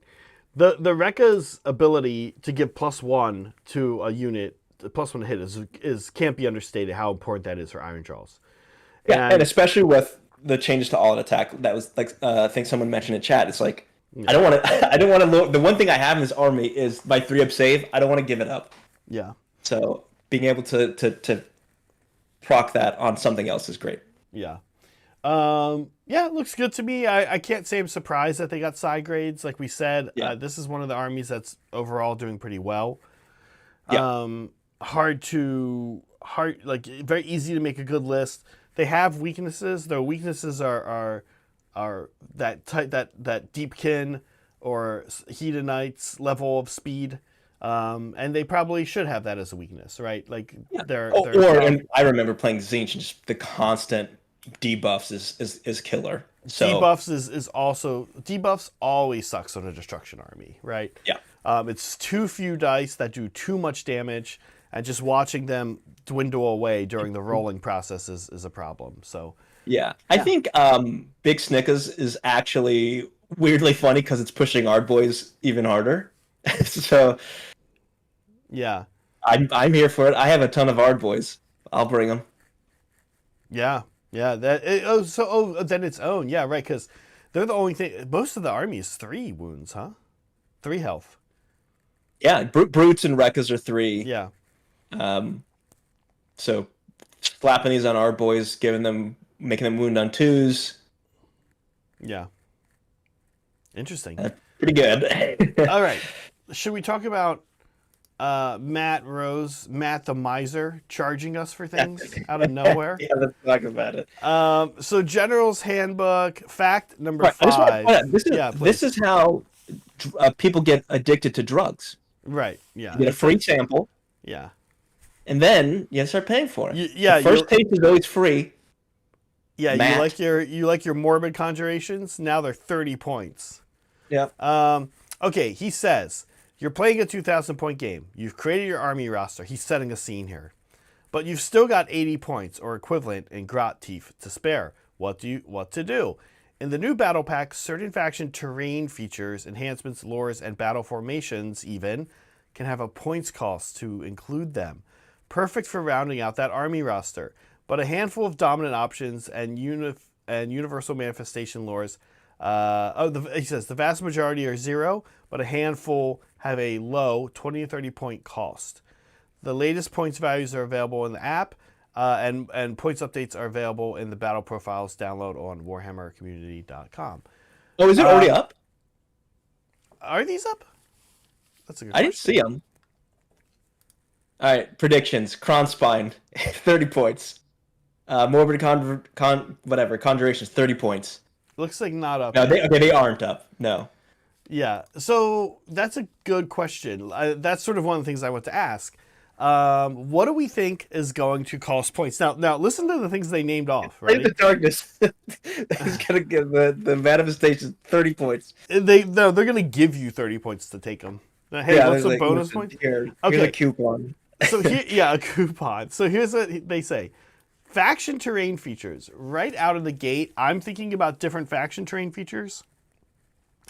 The Rekka's ability to give +1 to a unit, +1 hit is can't be understated how important that is for Ironjawz. Yeah, and especially with the changes to all-out attack, that was like I think someone mentioned in chat. It's like I don't want to. The one thing I have in this army is my 3-up save. I don't want to give it up. Yeah. So being able to proc that on something else is great. Yeah. It looks good to me. I can't say I'm surprised that they got side grades. Like we said, this is one of the armies that's overall doing pretty well. Yeah. Very easy to make a good list. They have weaknesses. Their weaknesses are that Deepkin or Hedonites level of speed. And they probably should have that as a weakness, right? Like and I remember playing Tzeentch and just the constant debuffs is killer. So debuffs always sucks on a destruction army, right? Yeah. It's too few dice that do too much damage, and just watching them dwindle away during the rolling process is a problem. So I think Big Snickers is actually weirdly funny because it's pushing our boys even harder. So yeah, I'm here for it. I have a ton of Ard boys. I'll bring them. Yeah. Then its own. Yeah, right. Because they're the only thing. Most of the army is 3 wounds, huh? 3 health. Yeah, brutes and Rekkas are 3. Yeah. So slapping these on Ard boys, making them wound on 2s. Yeah. Interesting. Pretty good. All right. Should we talk about Matt the Miser, charging us for things out of nowhere? Yeah, let's talk about it. So General's Handbook, fact number 5. This is how people get addicted to drugs. Right, yeah. You get a free sample. Yeah. And then you start paying for it. The first taste is always free. Yeah, you like your morbid conjurations? Now they're 30 points. Yeah. Okay, he says, you're playing a 2,000-point game. You've created your army roster. He's setting a scene here. But you've still got 80 points or equivalent in Grot Teeth to spare. What to do? In the new battle pack, certain faction terrain features, enhancements, lores, and battle formations even can have a points cost to include them. Perfect for rounding out that army roster. But a handful of dominant options and universal manifestation lores. He says the vast majority are 0, but a handful have a low 20 to 30 point cost. The latest points values are available in the app, and points updates are available in the battle profiles download on warhammercommunity.com. Oh, is it already up? Are these up? That's a good question. I didn't see them. All right, predictions. Kronspine, 30 points. Morbid Conjurations, 30 points. Looks like not up. No, they aren't up. No. Yeah, so that's a good question. That's sort of one of the things I want to ask. What do we think is going to cost points? Now listen to the things they named off. Right? The darkness. He's gonna give the manifestation 30 points. They're gonna give you 30 points to take them. Hey, what's the bonus point? Here's a coupon. So a coupon. So here's what they say. Faction terrain features. Right out of the gate, I'm thinking about different faction terrain features.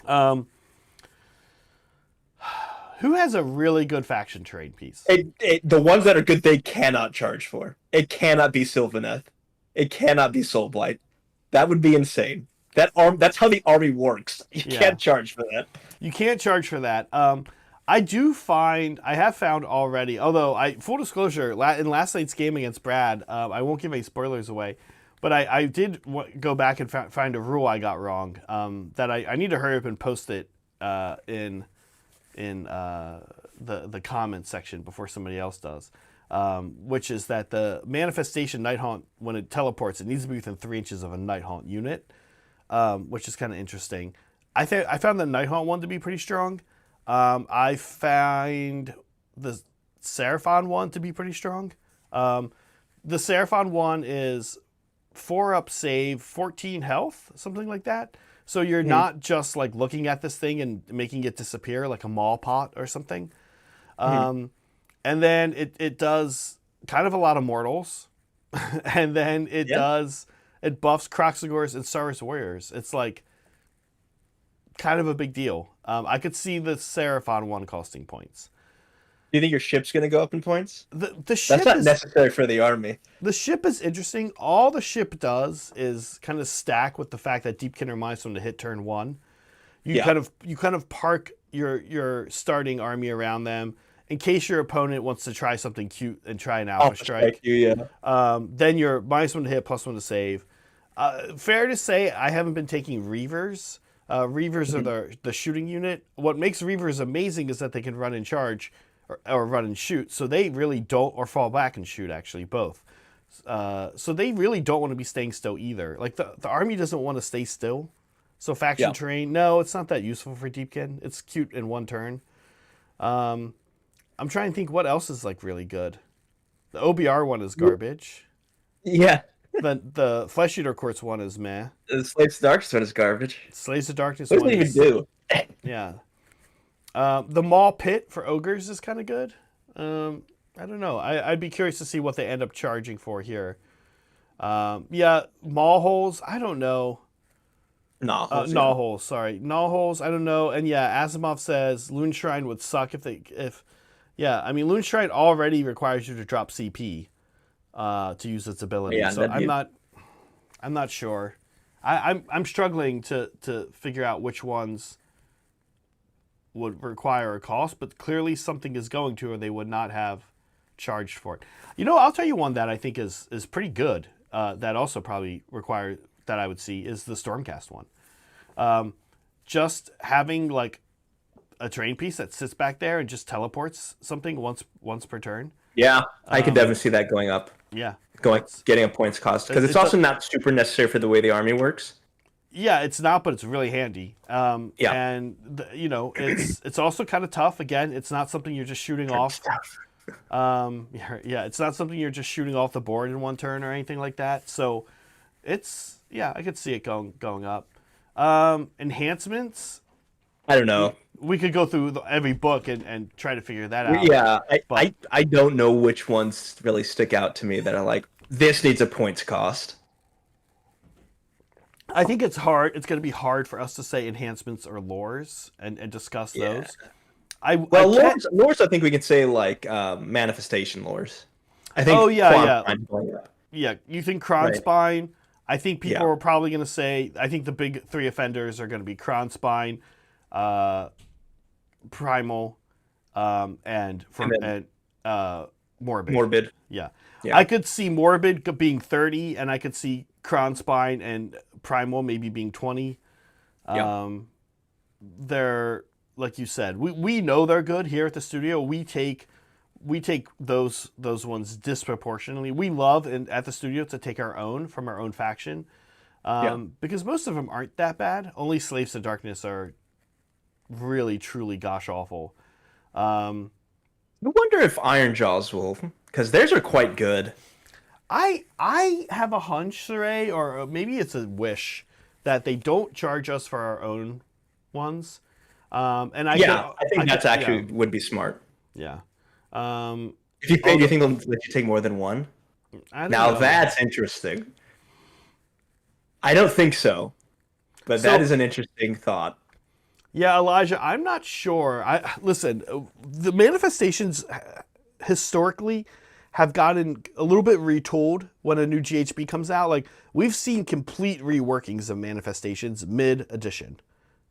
Who has a really good faction terrain piece? The ones that are good, they cannot charge for. It cannot be Sylvaneth. It cannot be Soulblight. That would be insane. That's how the army works. You can't charge for that. You can't charge for that. I have found already, although full disclosure, in last night's game against Brad, I won't give any spoilers away, but I did go back and find a rule I got wrong, that I need to hurry up and post it in the comments section before somebody else does, which is that the manifestation Night Haunt, when it teleports, it needs to be within 3 inches of a Night Haunt unit, which is kind of interesting. I found the Night Haunt one to be pretty strong. I find the Seraphon one to be pretty strong. The Seraphon one is 4-up save, 14 health, something like that. So you're not just like looking at this thing and making it disappear like a mall pot or something. And then it does kind of a lot of mortals. And then it buffs Kroxigors and Saurus Warriors. It's like kind of a big deal. I could see the Seraphon one costing points. Do you think your ship's going to go up in points? The ship That's not necessary for the army. The ship is interesting. All the ship does is kind of stack with the fact that Deepkin reminds them to hit turn 1. You kind of park your starting army around them in case your opponent wants to try something cute and try an alpha strike. Then you're -1 to hit, +1 to save. Fair to say, I haven't been taking Reavers. Reavers are the shooting unit. What makes Reavers amazing is that they can run and charge or run and shoot. So they really don't, or fall back and shoot, actually, both. So they really don't want to be staying still either. Like the army doesn't want to stay still. So faction terrain, no, it's not that useful for Deepkin. It's cute in 1 turn. I'm trying to think what else is like really good. The OBR one is garbage. Yeah. The Flesh Eater Courts one is meh. The Slaves of Darkness one is garbage. Slaves of Darkness one doesn't even do. Yeah. The Maul Pit for Ogres is kind of good. I don't know. I'd be curious to see what they end up charging for here. Maul Holes, I don't know. Gnaw Holes, sorry. Gnaw Holes, I don't know. And Asimov says Loon Shrine would suck Loon Shrine already requires you to drop CP to use its ability. So I'm not sure. I'm struggling to figure out which ones would require a cost, but clearly something is going to, or they would not have charged for it. I'll tell you one that I think is pretty good. That also probably requires that I would see is the Stormcast one. Just having like a terrain piece that sits back there and just teleports something once per turn. Yeah, I could definitely see that going up. Yeah, getting a points cost because it's also not super necessary for the way the army works. Yeah, it's not, but it's really handy. And it's also kind of tough. Again, it's not something you're just shooting off. It's not something you're just shooting off the board in 1 turn or anything like that. So I could see it going up. Enhancements. I don't know. We could go through every book and try to figure that out. Yeah, But I don't know which ones really stick out to me that are like, this needs a points cost. I think it's hard. It's going to be hard for us to say enhancements or lores and discuss Yeah. those. I Well, can't. lores, I think we can say like manifestation lores. I think Oh yeah, quantum yeah, mine's going up. yeah. You think Right. Kronspine? I think people Yeah. are probably going to say. I think the big three offenders are going to be Kronspine, uh, Primal, And then and Morbid. morbid. Yeah. Yeah. I could see Morbid being 30, and I could see Kronspine and Primal maybe being 20. Yeah. They're, like you said, we know they're good here at the studio. We take those ones disproportionately. We love at the studio to take our own from our own faction, Yeah. because most of them aren't that bad. Only Slaves to Darkness are really truly gosh awful. I wonder if Ironjawz will, because theirs are quite good. I have a hunch, Saray, or maybe it's a wish that they don't charge us for our own ones. And Yeah, I think that's actually yeah. would be smart. Yeah. If you pay, do Although, you think they'll let you take more than one? I don't Now know. that's interesting. I don't think so, but that So is an interesting thought. yeah, Elijah, I'm not sure. I listen. The manifestations historically have gotten a little bit retooled when a new GHB comes out. Like we've seen complete reworkings of manifestations mid edition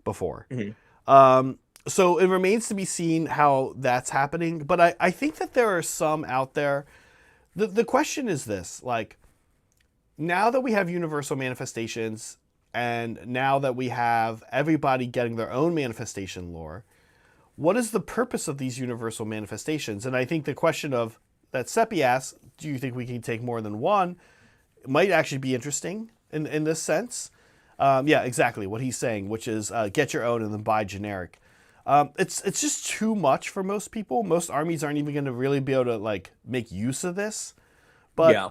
before. Mhm. So it remains to be seen how that's happening. But I think that there are some out there. The question is this: like now that we have universal manifestations, and now that we have everybody getting their own manifestation lore, what is the purpose of these universal manifestations? And I think the question of that Seppi asks, do you think we can take more than one, might actually be interesting in this sense. Yeah, exactly what he's saying, which is get your own and then buy generic. It's just too much for most people. Most armies aren't even going to really be able to like make use of this. But Yeah,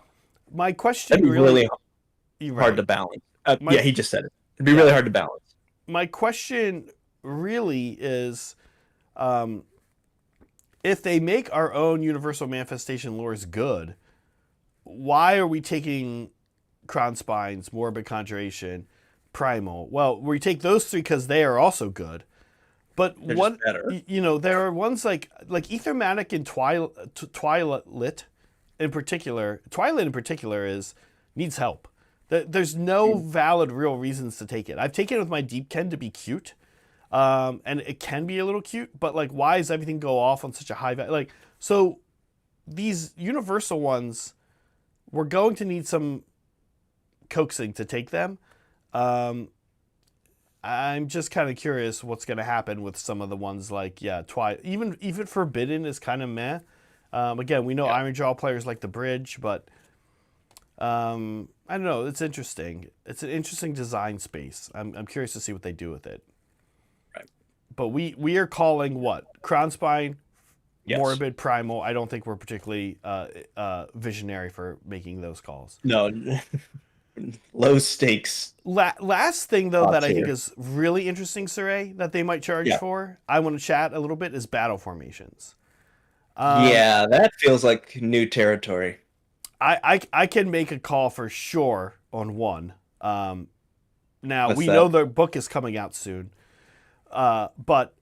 my question that'd be really, really you're hard right. to balance. My Yeah, he just said it. It'd be really yeah, hard to balance. my question really is, um, if they make our own universal manifestation lores good, why are we taking Kronspines, Morbid Conjuration, Primal? Well, we take those three because they are also good. But They're just what better. there are ones like Ethermatic and Twilight in particular. Twilight in particular is needs help. There's no valid real reasons to take it. I've taken it with my Deepkin to be cute, and it can be a little cute. But like, why does everything go off on such a high value? Like, so these universal ones, we're going to need some coaxing to take them. I'm just kind of curious what's going to happen with some of the ones like even Forbidden is kind of meh. Again, we know Yeah. Ironjawz players like the bridge, but I don't know. It's interesting. It's an interesting design space. I'm curious to see what they do with it. Right. But we are calling what Kronspine, Yes. Morbid, Primal. I don't think we're particularly visionary for making those calls. No. Low stakes. Last thing though Top that I think tier. is really interesting, Saray, that they might charge Yeah. for, I want to chat a little bit, is battle formations. Yeah, that feels like new territory. I can make a call for sure on one. Now What's we that? know their book is coming out soon, but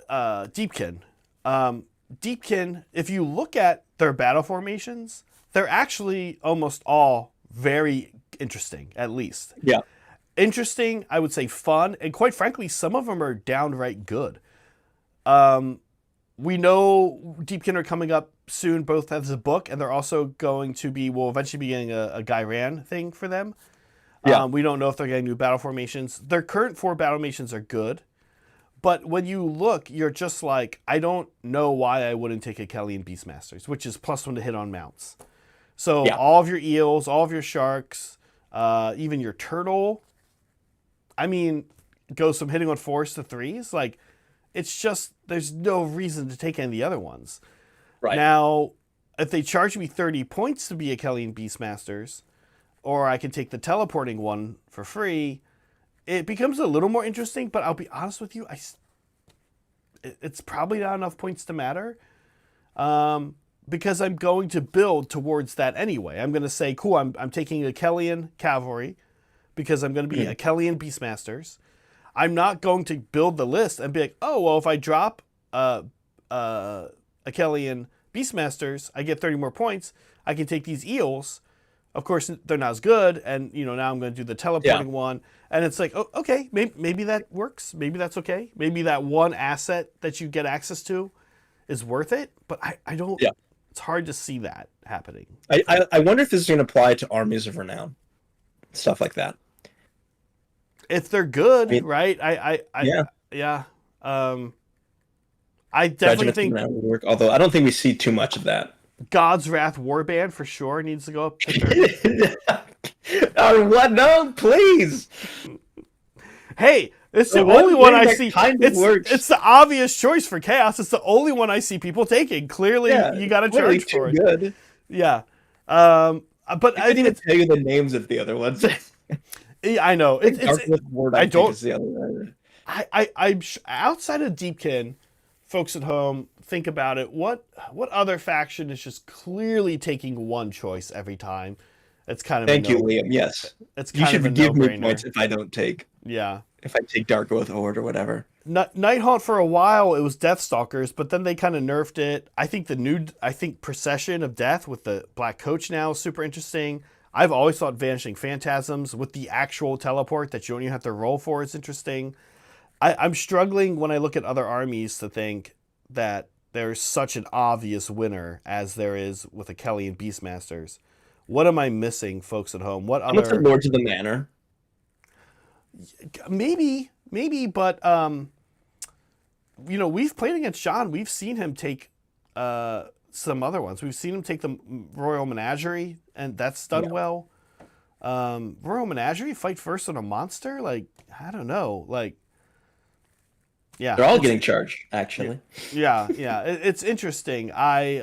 Deepkin, Deepkin. If you look at their battle formations, they're actually almost all very interesting. At least Yeah. interesting, I would say fun, and quite frankly, some of them are downright good. We know Deepkin are coming up soon, both as a book, and they're also going to be, will eventually be getting a Ghyran thing for them. Yeah. We don't know if they're getting new battle formations. Their current 4 battle formations are good, but when you look, you're just like, I don't know why I wouldn't take a Kellyan Beastmasters, which is +1 to hit on mounts. So Yeah. all of your eels, all of your sharks, even your turtle, I mean, goes from hitting on 4s to 3s. Like, it's just, there's no reason to take any of the other ones. Right. Now, if they charge me 30 points to be a Kellyan Beastmasters, or I can take the teleporting one for free, it becomes a little more interesting. But I'll be honest with you, it's probably not enough points to matter. Because I'm going to build towards that anyway. I'm going to say, cool, I'm taking a Kellian cavalry because I'm going to be a Kellian Beastmasters. I'm not going to build the list and be like, oh, well, if I drop a Kellian Beastmasters, I get 30 more points. I can take these eels. Of course, they're not as good. And, now I'm going to do the teleporting one. And it's like, oh, okay, maybe that works. Maybe that's okay. Maybe that one asset that you get access to is worth it. But I don't... Yeah. It's hard to see that happening. I wonder if this is going to apply to armies of renown, stuff like that. If they're good, right? Yeah. I definitely think would work, although I don't think we see too much of that. God's Wrath Warband for sure needs to go up. What? No, please. Hey, it's the only one I see. It's the obvious choice for Chaos. It's the only one I see people taking. Clearly, you got to charge for it. Good. Yeah. But I didn't even tell you the names of the other ones. Yeah, I know. I don't. Is the other one. I'm outside of Deepkin. Folks at home, think about it. What other faction is just clearly taking one choice every time? It's kind of thank you, Liam. Yes, you should give me points if I don't take. Yeah, if I take Dark Oath Horde or whatever. Nighthaunt for a while it was Deathstalkers, but then they kind of nerfed it. I think Procession of Death with the Black Coach now is super interesting. I've always thought Vanishing Phantasms with the actual teleport that you don't even have to roll for is interesting. I'm struggling when I look at other armies to think that there's such an obvious winner as there is with a Kelly and Beastmasters. What am I missing, folks at home? What other Lords of the Manor? Maybe, but we've played against John. We've seen him take some other ones. We've seen him take the Royal Menagerie, and that's done well. Royal Menagerie fight first on a monster? Like, I don't know. Like, yeah, they're all getting charged, actually. Yeah, it's interesting. I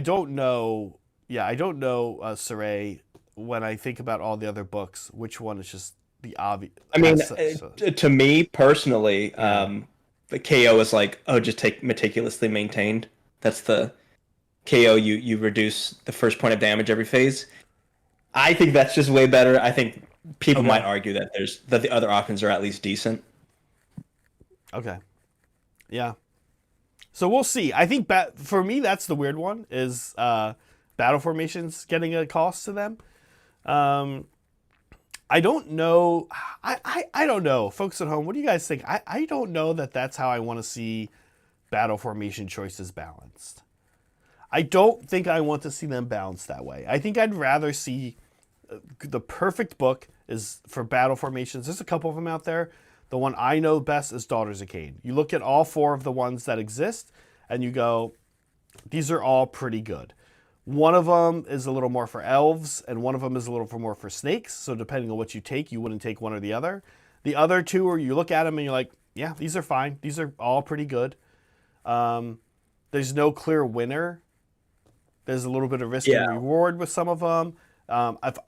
don't know. Yeah, I don't know, Saray. When I think about all the other books, which one is just the obvious? I mean, to me personally, the KO is like, just take meticulously maintained. That's the KO. You reduce the first point of damage every phase. I think that's just way better. I think people might argue that the other options are at least decent. Okay. Yeah. So we'll see. I think for me, that's the weird one is battle formations getting a cost to them. I don't know. I don't know. Folks at home, what do you guys think? I don't know that that's how I want to see battle formation choices balanced. I don't think I want to see them balanced that way. I think I'd rather see the perfect book is for battle formations. There's a couple of them out there. The one I know best is Daughters of Cain. You look at all four of the ones that exist and you go, these are all pretty good. One of them is a little more for elves, and one of them is a little more for snakes. So depending on what you take, you wouldn't take one or the other. The other two are you look at them and you're like, yeah, these are fine. These are all pretty good. There's no clear winner. There's a little bit of risk and reward with some of them.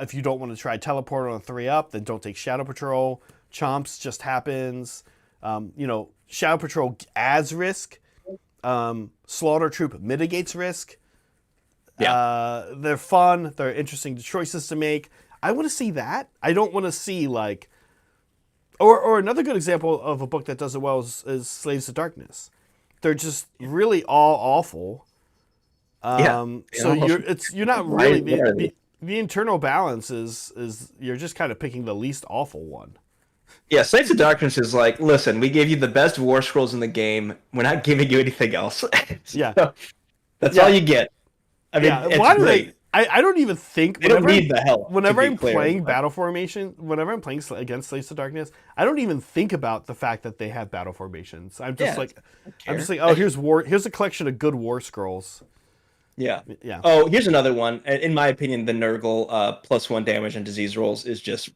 If you don't want to try teleport on a 3-up, then don't take Shadow Patrol. Chomps just happens. Shadow Patrol adds risk. Slaughter Troop mitigates risk. Yeah. They're fun. They're interesting choices to make. I want to see that. I don't want to see like, or another good example of a book that does it well is Slaves to Darkness. They're just really all awful. So you're not really the internal balance is you're just kind of picking the least awful one. Yeah, Slaves to Darkness is like, listen, we gave you the best war scrolls in the game. We're not giving you anything else. So, that's all you get. I mean, why do they? I don't even think. They don't need the help. Whenever I'm playing battle formation, whenever I'm playing against Slaves to Darkness, I don't even think about the fact that they have battle formations. I'm just like, oh, here's a collection of good war scrolls. Yeah. Oh, here's another one. In my opinion, the Nurgle +1 damage and disease rolls is just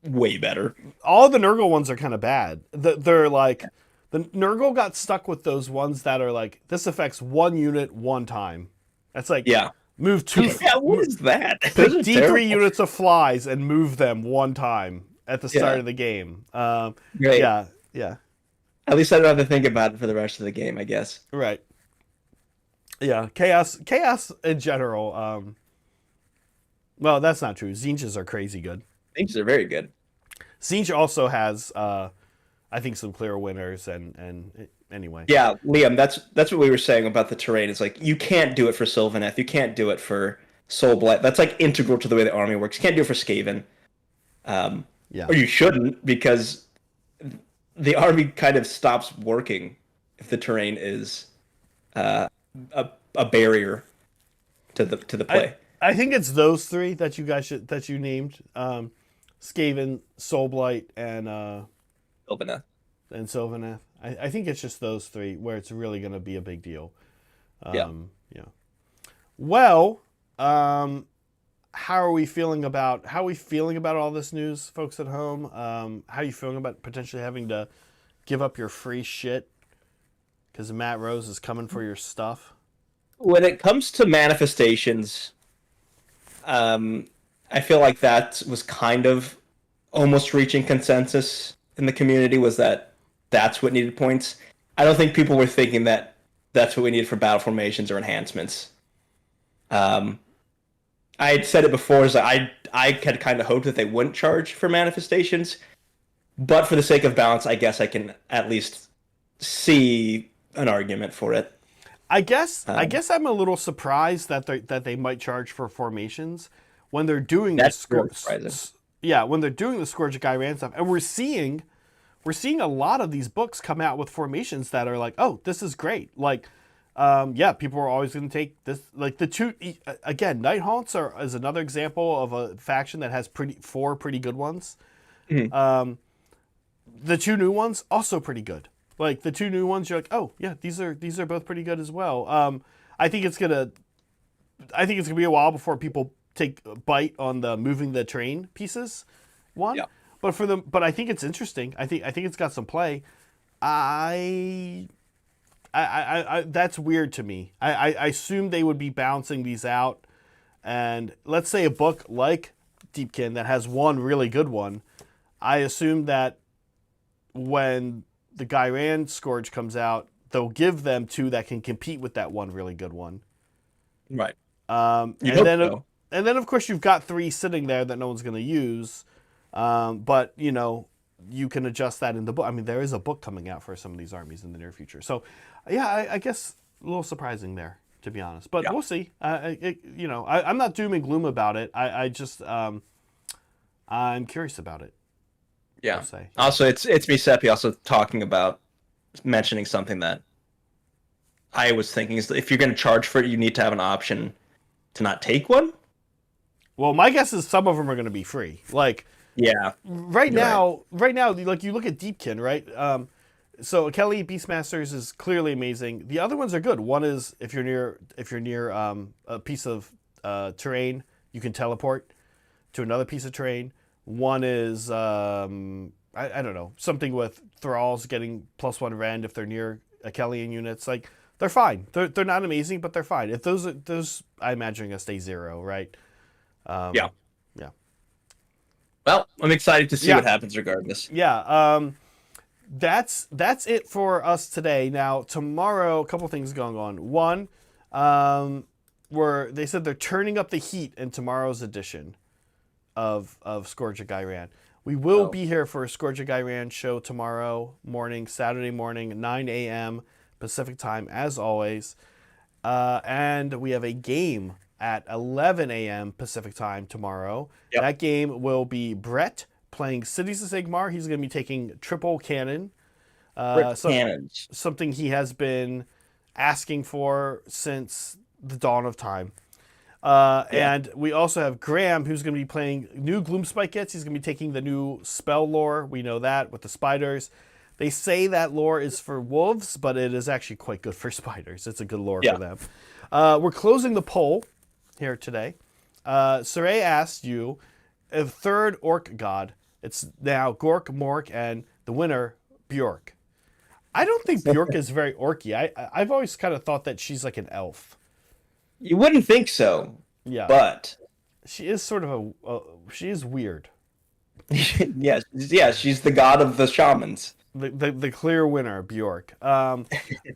way better. All the Nurgle ones are kind of bad. They're like, the Nurgle got stuck with those ones that are like, this affects one unit one time. That's like, move two. Yeah, what is that? Pick D3 units of flies and move them one time. at the start of the game. Great. Yeah, yeah. At least I don't have to think about it for the rest of the game, I guess. Right. Yeah, chaos in general. Well, that's not true. Zinjas are crazy good. Things are very good. Zinj also has, I think, some clear winners, and anyway. Yeah, Liam, that's what we were saying about the terrain. It's like you can't do it for Sylvaneth, you can't do it for Soulblight. That's like integral to the way the army works. You can't do it for Skaven. Yeah. Or you shouldn't, because the army kind of stops working if the terrain is a barrier to the play. I think it's those three that you named, Skaven, Soulblight, and Sylvaneth. Sylvaneth. I think it's just those three where it's really going to be a big deal. Yeah. Well, how are we feeling about all this news, folks at home? How are you feeling about potentially having to give up your free shit because Matt Rose is coming for your stuff? When it comes to manifestations, I feel like that was kind of almost reaching consensus in the community, was that that's what needed points. I don't think people were thinking that that's what we needed for battle formations or enhancements. I had said it before, is that I had kind of hoped that they wouldn't charge for manifestations, but for the sake of balance, I guess I can at least see an argument for it. I guess I'm a little surprised that they might charge for formations when they're doing That's the Scourge. surprising. Yeah, when they're doing the Scourge of Ghyran stuff, and we're seeing a lot of these books come out with formations that are like, oh, this is great. Like, people are always going to take this. Like the two again, Night Haunts is another example of a faction that has four pretty good ones. Mm-hmm. The two new ones also pretty good. Like the two new ones, you're like, oh yeah, these are both pretty good as well. I think it's gonna be a while before people take a bite on the moving the train pieces one. Yeah. But I think it's interesting. I think it's got some play. I that's weird to me. I assume they would be balancing these out, and let's say a book like Deepkin that has one really good one. I assume that when the Ghyran Scourge comes out, they'll give them two that can compete with that one really good one. Right. And then of course you've got three sitting there that no one's going to use. But you can adjust that in the book. I mean, there is a book coming out for some of these armies in the near future. So, yeah, I guess a little surprising there, to be honest. But we'll see. I'm not doom and gloom about it. I just I'm curious about it. Yeah. Also, it's me, Seppi, also mentioning something that I was thinking is, if you're going to charge for it, you need to have an option to not take one. Well, my guess is some of them are going to be free. Like, yeah, right now, like you look at Deepkin, right? So Kelly Beastmasters is clearly amazing. The other ones are good. One is if you're near a piece of terrain, you can teleport to another piece of terrain. One is I don't know, something with thralls getting +1 rend if they're near Achelian units. Like, they're fine. They're not amazing, but they're fine. If those I imagine are gonna stay 0, right? Yeah. Well, I'm excited to see what happens regardless. Yeah. That's it for us today. Now, tomorrow, a couple things going on. One, they said they're turning up the heat in tomorrow's edition of Scourge of Ghyran. We will be here for a Scourge of Ghyran show tomorrow morning, Saturday morning, 9 a.m. Pacific time, as always. And we have a game at 11 a.m. Pacific time tomorrow. Yep. That game will be Brett playing Cities of Sigmar. He's going to be taking triple cannon. Cannons. Something he has been asking for since the dawn of time. And we also have Graham, who's going to be playing new Gloomspike kits. He's going to be taking the new spell lore. We know that with the spiders. They say that lore is for wolves, but it is actually quite good for spiders. It's a good lore for them. We're closing the poll here today. Saray asked you a third orc god. It's now Gork, Mork, and the winner, Bjork. I don't think Bjork is very orky. I've always kind of thought that she's like an elf. You wouldn't think so. Yeah. But she is sort of she is weird. Yeah, she's the god of the shamans. The clear winner, Bjork. All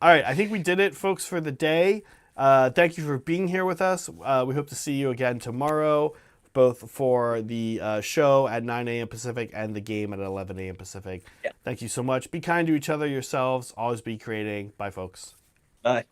right, I think we did it, folks, for the day. Thank you for being here with us. We hope to see you again tomorrow, both for the show at 9 a.m. Pacific and the game at 11 a.m. Pacific. Yeah. Thank you so much. Be kind to each other, yourselves. Always be creating. Bye, folks. Bye.